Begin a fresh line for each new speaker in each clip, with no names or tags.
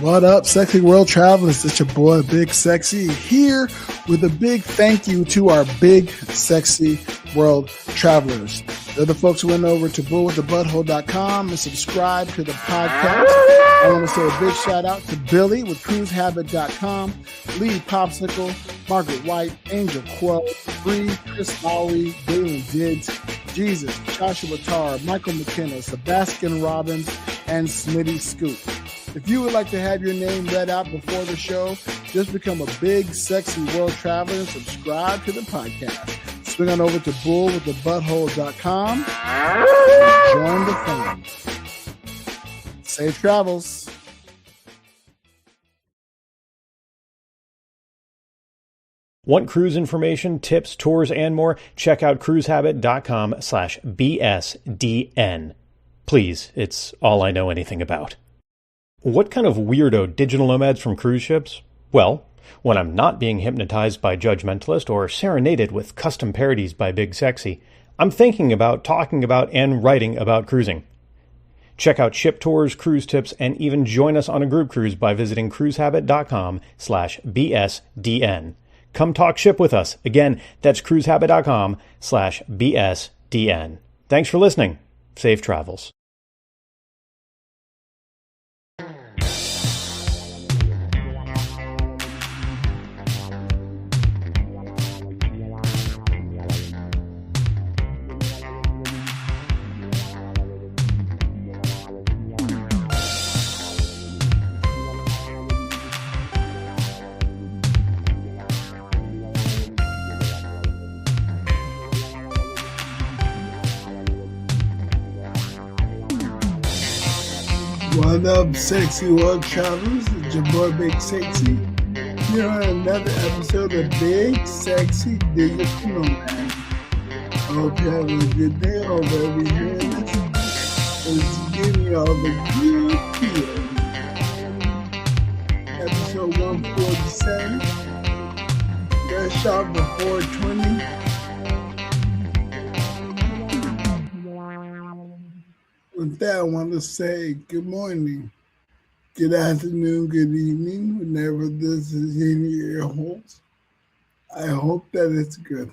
What up, sexy world travelers? It's your boy, Big Sexy, here with a big thank you to our big, sexy world travelers. They're the folks who went over to bullwiththebutthole.com and subscribe to the podcast. I want to say a big shout out to Billy with cruisehabit.com, Lee Popsicle, Margaret White, Angel Quo, Bree, Chris Lowry, Dalen Diggs, Jesus, Joshua Tarr, Michael McKenna, Sebastian Robbins, and Smitty Scoop. If you would like to have your name read out before the show, just become a big, sexy world traveler and subscribe to the podcast. Swing on over to bullwiththebutthole.com and join the fun. Safe travels.
Want cruise information, tips, tours, and more? Check out cruisehabit.com/BSDN. Please, it's all I know anything about. What kind of weirdo digital nomads from cruise ships? Well, when I'm not being hypnotized by Judgmentalist or serenaded with custom parodies by Big Sexy, I'm thinking about, talking about, and writing about cruising. Check out ship tours, cruise tips, and even join us on a group cruise by visiting cruisehabit.com/BSDN. Come talk ship with us. Again, that's cruisehabit.com/BSDN. Thanks for listening. Safe travels.
What up, sexy world travelers? It's your boy, Big Sexy, here on another episode of Big Sexy Digital Nomad. I hope you have a good day. I hope every hearing this is giving you all the good feelings. Episode 147, fresh off the 420. With that, I want to say good morning, good afternoon, good evening, whenever this is in your ear holes. I hope that it's good.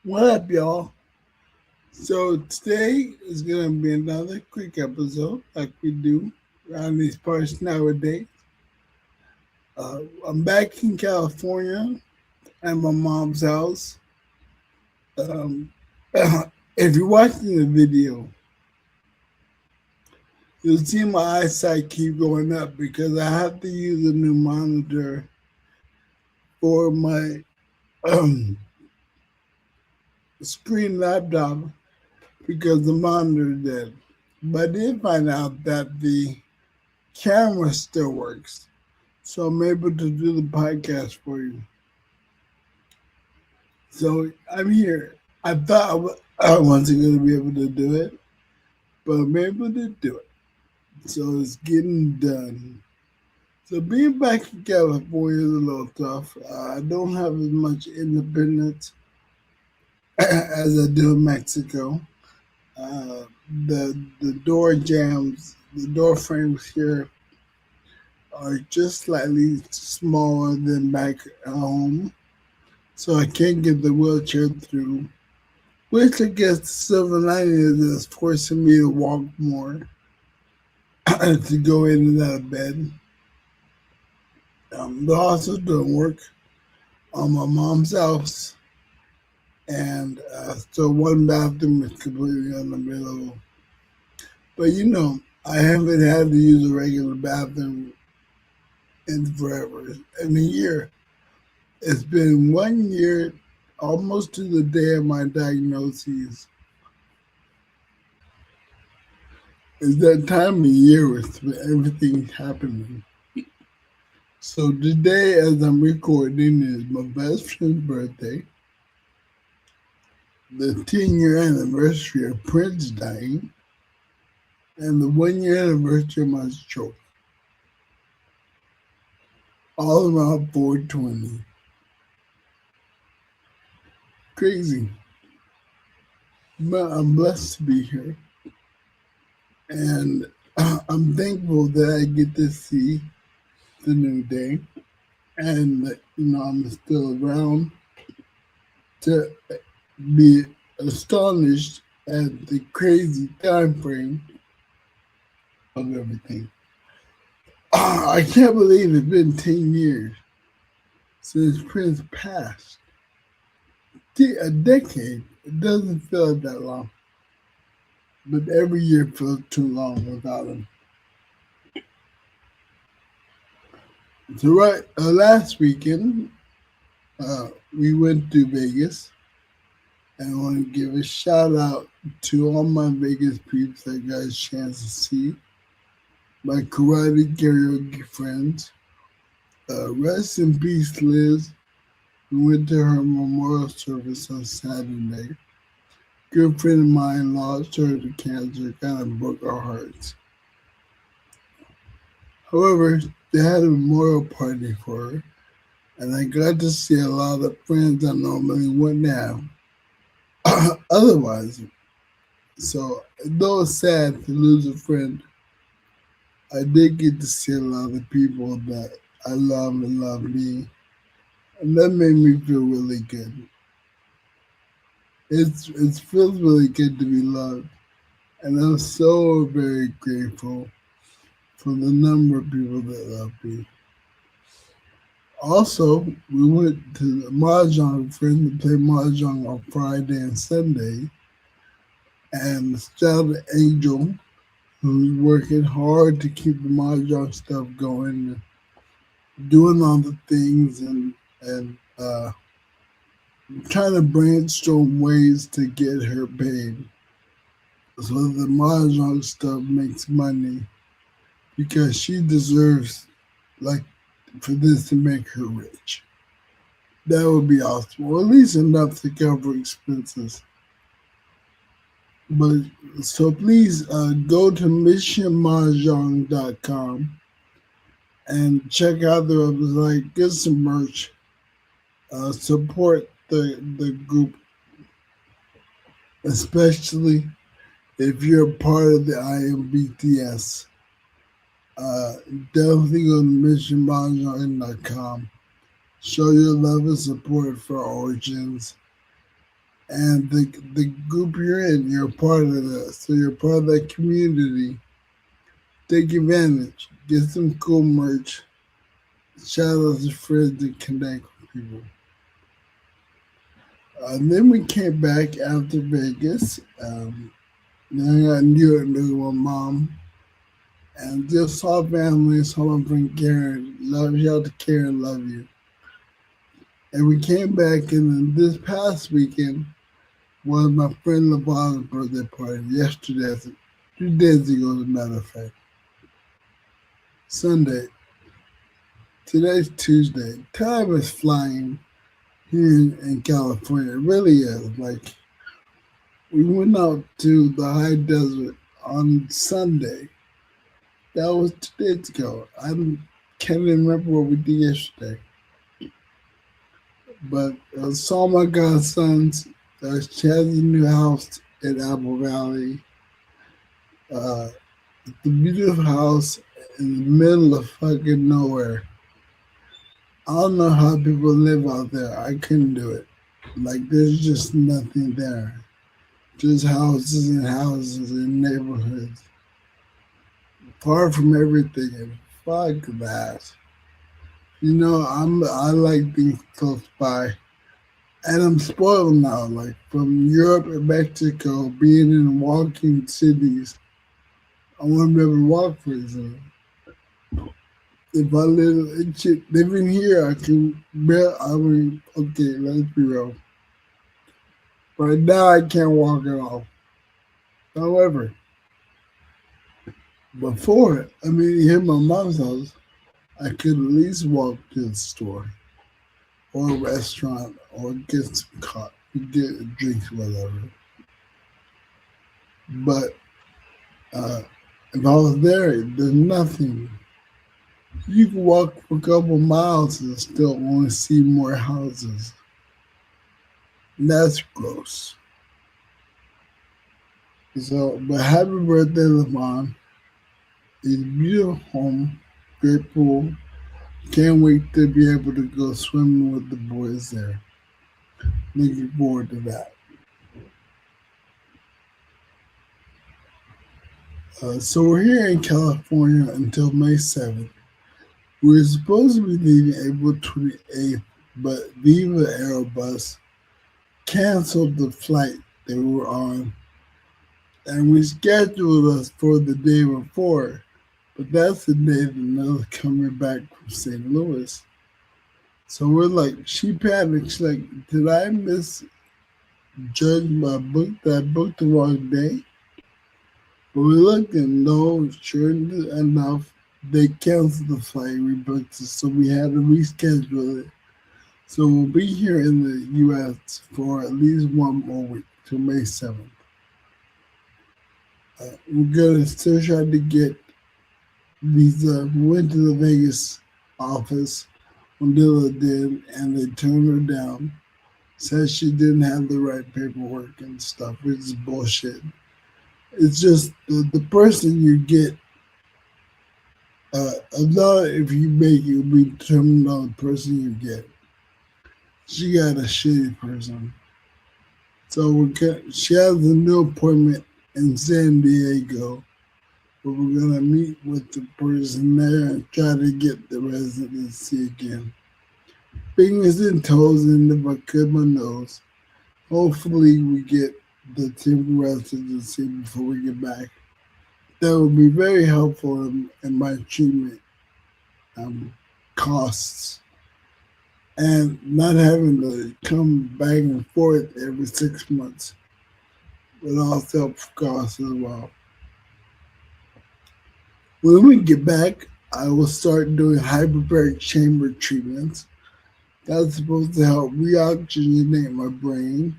What up, y'all? So today is going to be another quick episode like we do around these parts nowadays. I'm back in California at my mom's house. If you're watching the video, you'll see my eyesight keep going up because I have to use a new monitor for my screen laptop because the monitor is dead. But I did find out that the camera still works, so I'm able to do the podcast for you. So I'm here. I thought I wasn't going to be able to do it, but I'm able to do it. So it's getting done. So being back in California is a little tough. I don't have as much independence as I do in Mexico. The door jams, the door frames here are just slightly smaller than back at home. So I can't get the wheelchair through. Which I guess the silver lining is it's forcing me to walk more to go in and out of bed. They're also doing work on my mom's house. And so one bathroom is completely unavailable. But I haven't had to use a regular bathroom in forever, in a year. It's been 1 year almost to the day of my diagnosis. It's that time of year with everything happening. So today, as I'm recording, is my best friend's birthday, the 10-year anniversary of Prince dying, and the 1-year anniversary of my stroke. All around 420. Crazy. But I'm blessed to be here. And I'm thankful that I get to see the new day, and that, I'm still around to be astonished at the crazy time frame of everything. I can't believe it's been 10 years since Prince passed. A decade. It doesn't feel that long, but every year feels too long without him. So last weekend, we went to Vegas, and I want to give a shout out to all my Vegas peeps I got a chance to see. My karate karaoke friends. Rest in peace, Liz. We went to her memorial service on Saturday. Good friend of mine lost her to cancer, kind of broke our hearts. However, they had a memorial party for her, and I got to see a lot of friends I normally wouldn't have otherwise. So, though it's sad to lose a friend, I did get to see a lot of people that I love and love me, and that made me feel really good. It feels really good to be loved, and I'm so very grateful for the number of people that love me. Also, we went to the mahjong friend to play mahjong on Friday and Sunday, and shout out to Angel, who's working hard to keep the mahjong stuff going, doing all the things and trying to brainstorm ways to get her paid so the mahjong stuff makes money because she deserves like for this to make her rich. That would be awesome, or at least enough to cover expenses. But so please go to missionmahjong.com and check out the website, get some merch, support the group, especially if you're a part of the IMBTS. Definitely go to missionmahjong.com. Show your love and support for Origins and the group you're in. You're a part of that, so you're part of that community. Take advantage. Get some cool merch. Shout out to friends and connect with people. Then we came back after Vegas. Then I got in New York with my mom. And just saw family, saw my friend Karen. Love you out to Karen, love you. And we came back, and then this past weekend was my friend LeVon's birthday party yesterday, 2 days ago, as a matter of fact. Sunday. Today's Tuesday. Time is flying here in California. It really is. Like, we went out to the high desert on Sunday. That was 2 days ago. I can't even remember what we did yesterday. But I saw my godsons. She has a new house in Apple Valley. The beautiful house in the middle of fucking nowhere. I don't know how people live out there. I couldn't do it. Like, there's just nothing there. Just houses and houses and neighborhoods. Far from everything. And fuck that. I like things close by. And I'm spoiled now. Like, from Europe and Mexico, being in walking cities, I want to be able to walk for example. If I living here, I can okay, let's be real. Right now, I can't walk at all. However, before, here at my mom's house, I could at least walk to the store or a restaurant or get some coffee, get drinks, whatever. But if I was there, there's nothing. You can walk for a couple miles and still only see more houses. And that's gross. So, but happy birthday, Levon. It's a beautiful home, great pool. Can't wait to be able to go swimming with the boys there. Looking forward to that. So we're here in California until May 7th. We're supposed to be leaving April 28th, but Viva Aerobus canceled the flight they were on and rescheduled us for the day before. But that's the day that Nella's coming back from St. Louis. So we're like, she panics, like, did I misjudge my book? Did I book the wrong day? But we looked and no, sure enough, they canceled the flight we booked it, so we had to reschedule it. So we'll be here in the U.S. for at least one more week, till May 7th. We're going to still try to get visa. We went to the Vegas office when Dilla did, and they turned her down. Said she didn't have the right paperwork and stuff, which is bullshit. It's just the person you get, a lot if you make it will be determined on the person you get. She got a shitty person. So she has a new appointment in San Diego, but we're going to meet with the person there and try to get the residency again. Fingers and toes in the back of my nose. Hopefully we get the temporary residency before we get back. That would be very helpful in my treatment costs and not having to come back and forth every 6 months would also help costs as well. When we get back, I will start doing hyperbaric chamber treatments. That's supposed to help reoxygenate my brain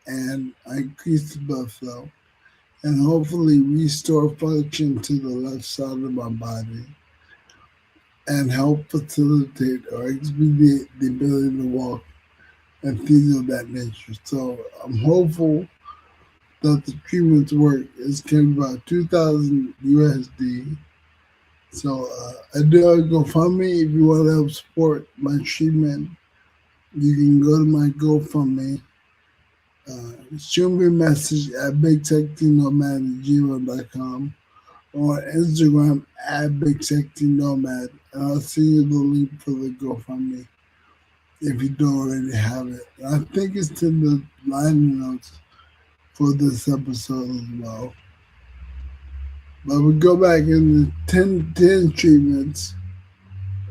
and increase the blood flow and hopefully restore function to the left side of my body and help facilitate or expedite the ability to walk and things of that nature. So I'm hopeful that the treatments work. It's going to be about 2,000 USD. So I do a GoFundMe if you want to help support my treatment. You can go to my GoFundMe. Shoot me a message at bigsexynomad@gmail.com or Instagram at bigsexynomad, and I'll send you the link for the GoFundMe if you don't already have it. And I think it's in the line notes for this episode as well. But we go back in the 10 treatments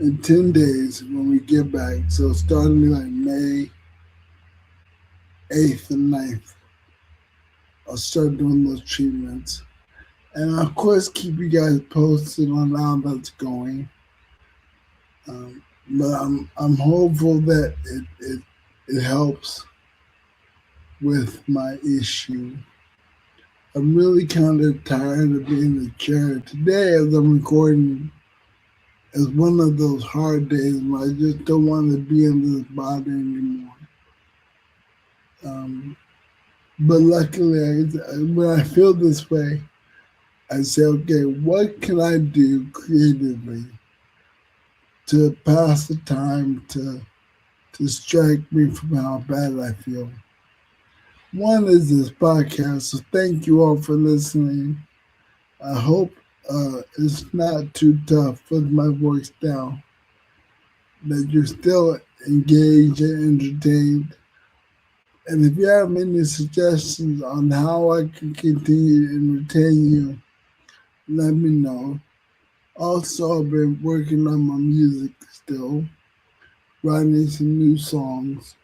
in 10 days when we get back. So starting like May 8th and 9th, I'll start doing those treatments. And of course, keep you guys posted on how that's going. But I'm hopeful that it helps with my issue. I'm really kind of tired of being in the chair. Today, as I'm recording, is one of those hard days where I just don't want to be in this body anymore. But luckily, when I feel this way, I say, okay, what can I do creatively to pass the time, to distract me from how bad I feel? One is this podcast, so thank you all for listening. I hope it's not too tough with my voice down, that you're still engaged and entertained. And if you have any suggestions on how I can continue to entertain you, let me know. Also, I've been working on my music still, writing some new songs.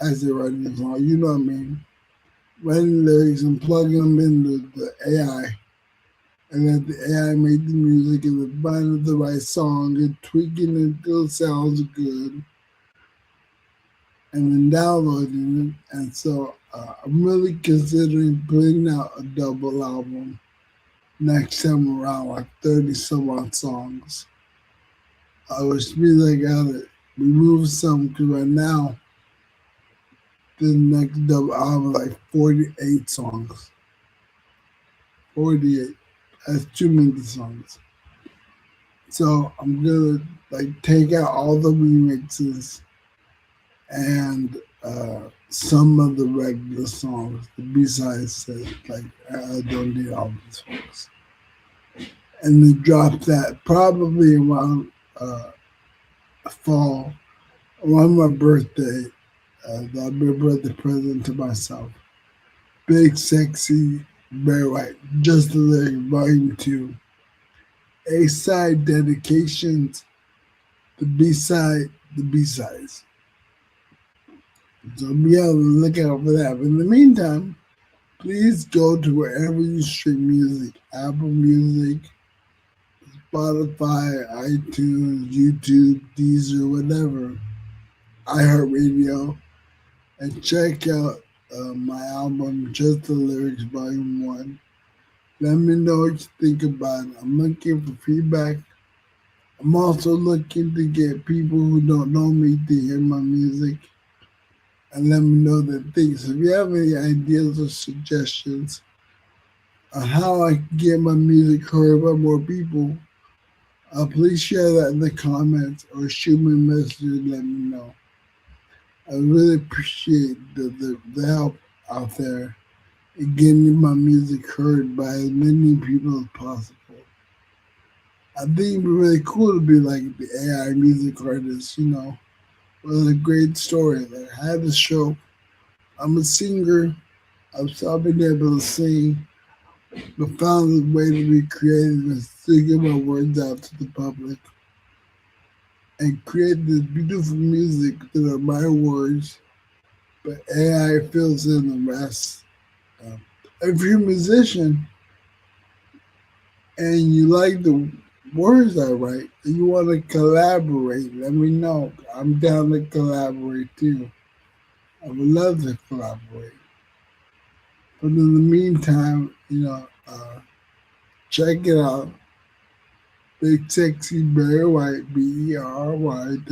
As I write a song, you know what I mean? Writing lyrics and plugging them into the AI. And let the AI make the music and then finding the right song and tweaking it until it sounds good. And then downloading it. And so I'm really considering putting out a double album next time around, like 30 some odd songs. Which means I gotta remove some because right now the next double album is like 48 songs. 48. That's too many songs. So I'm gonna like take out all the remixes and some of the regular songs, the B-sides said like I don't need all these songs. And then drop that probably around uh, fall, around my birthday. That'll be a birthday present to myself. Big Sexy, Very White, Just the Lyric, Volume 2. A-side dedications, the B-side, the B-sides. So be on the lookout for that. But in the meantime, please go to wherever you stream music, Apple Music, Spotify, iTunes, YouTube, Deezer, whatever, iHeartRadio, and check out my album, Just the Lyrics, Volume 1. Let me know what you think about it. I'm looking for feedback. I'm also looking to get people who don't know me to hear my music and let me know their things. So if you have any ideas or suggestions on how I can get my music heard by more people, please share that in the comments or shoot me a message and let me know. I really appreciate the help out there in getting my music heard by as many people as possible. I think it'd be really cool to be like the AI music artist, It was a great story. Like, I had a show. I'm a singer. I've still been able to sing, but found a way to be creative and still get my words out to the public and create this beautiful music that are my words, but AI fills in the rest. Um, if you're a musician and you like the words I write and you want to collaborate, let me know. I'm down to collaborate too. I would love to collaborate. But in the meantime, check it out. Big Sexy Berry White, BERYWHITE, all one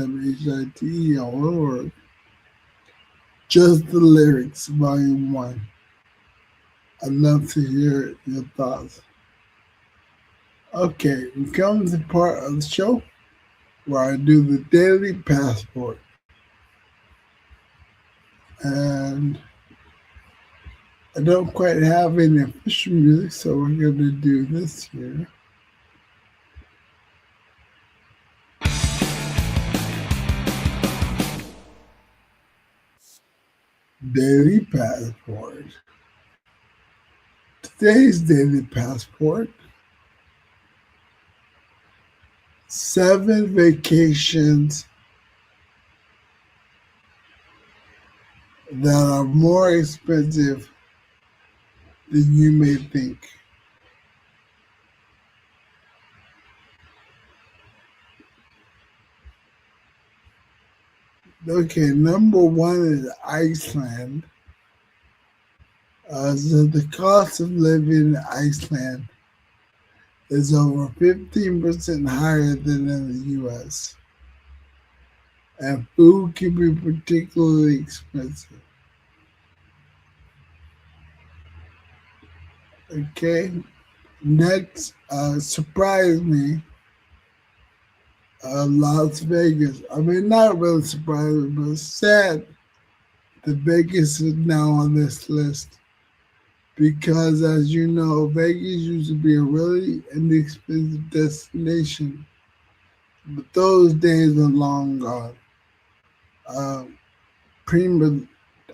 word. Just the Lyrics, Volume 1. I'd love to hear your thoughts. Okay, we come to the part of the show where I do the Daily Passport. And I don't quite have any official music, so we're going to do this here. Daily Passport. Today's Daily Passport: 7 vacations that are more expensive than you may think. Okay, number 1 is Iceland. So the cost of living in Iceland is over 15% higher than in the US. And food can be particularly expensive. Okay, next, surprised me, Las Vegas. I mean, not really surprising, but sad that Vegas is now on this list. Because as you know, Vegas used to be a really inexpensive destination. But those days are long gone. Pretty much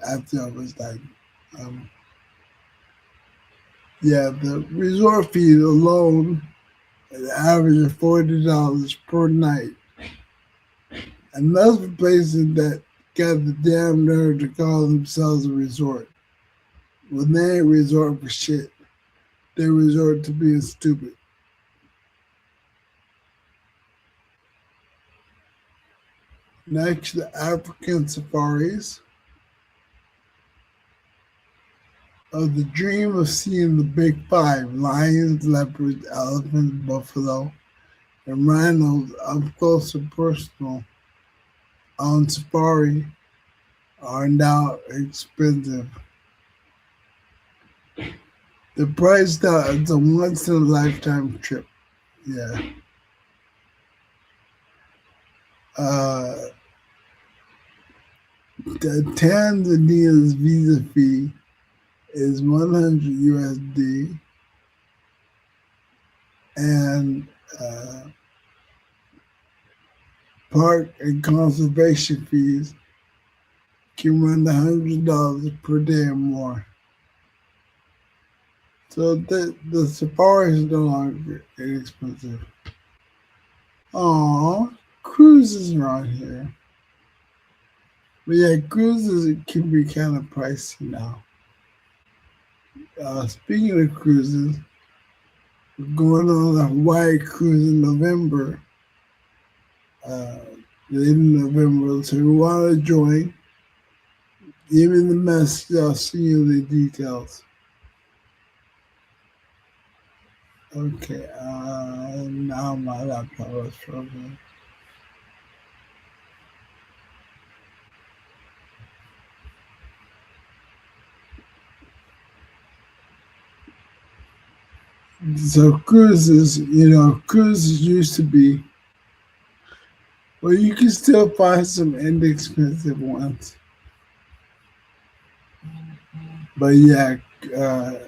after I was like, um, the resort fees alone an average of $40 per night. And those are places that got the damn nerve to call themselves a resort. When they ain't resort for shit, they resort to being stupid. Next, the African safaris. Of the dream of seeing the big 5: lions, leopards, elephants, buffalo, and rhinos up close and personal on safari are now expensive. The price tag is a once in a lifetime trip. Yeah. Uh, the Tanzania's visa fee is 100 USD, and uh, park and conservation fees can run $100 per day or more. So the safari is no longer inexpensive. Aww, cruises are on here. But yeah, cruises can be kind of pricey now. Speaking of cruises, we're going on a Hawaii cruise in November. In November, so you want to join, give me the message, I'll see you the details. Okay, now my laptop is struggling. So cruises used to be, well, you can still find some inexpensive ones. But yeah, uh,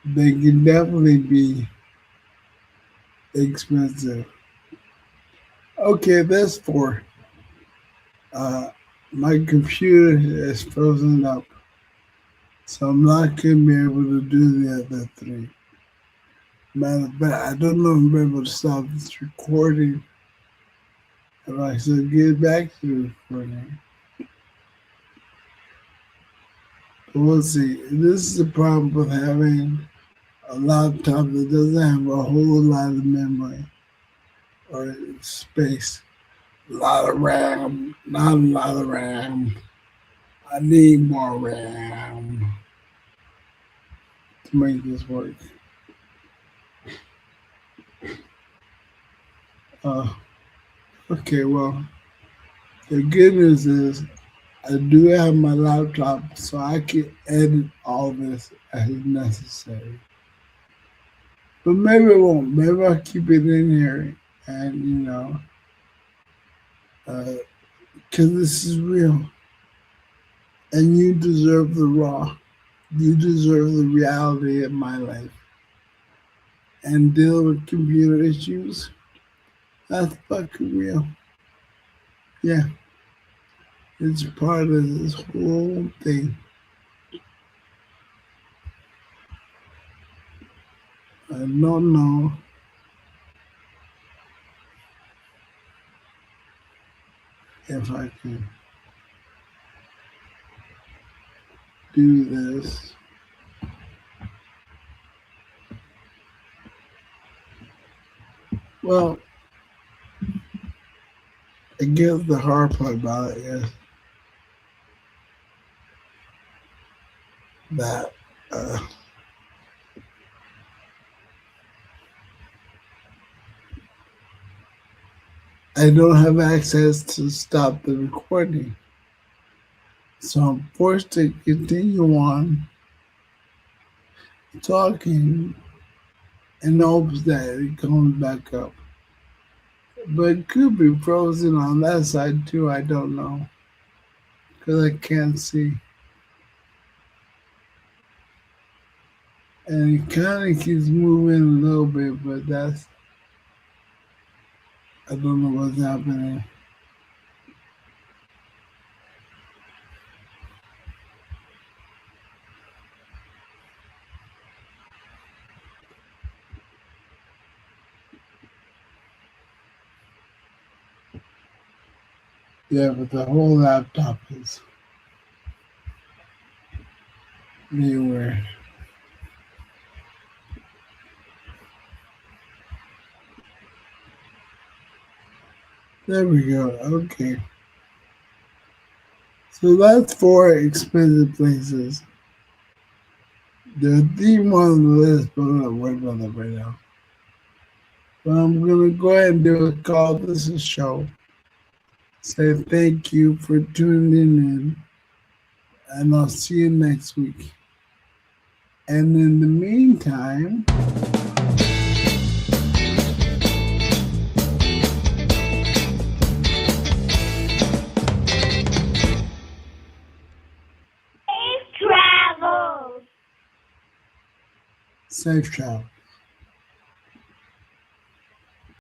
they can definitely be expensive. Okay, that's four. Uh, my computer is frozen up, so I'm not going to be able to do the other three. Matter of fact, I don't know if I'm able to stop this recording if I should get back to the recording. But we'll see. This is the problem with having a laptop that doesn't have a whole lot of memory or space. A lot of RAM, not a lot of RAM. I need more RAM to make this work. Okay, well, the good news is I do have my laptop, so I can edit all this as necessary. But maybe I won't. Maybe I'll keep it in here, and because this is real, and you deserve the raw. You deserve the reality of my life. And dealing with computer issues, that's fucking real. Yeah, it's part of this whole thing. I don't know if I can do this. Well, I guess the hard part about it is that I don't have access to stop the recording. So I'm forced to continue on talking in hopes that it comes back up. But it could be frozen on that side too, I don't know. Because I can't see. And it kind of keeps moving a little bit, but I don't know what's happening. Yeah, but the whole laptop is anywhere. There we go. Okay. So that's four expensive places. There's three more on the list, but I'm not worried about that right now. But I'm going to go ahead and do a call this a show. Say thank you for tuning in, and I'll see you next week. And in the meantime, Safe travel.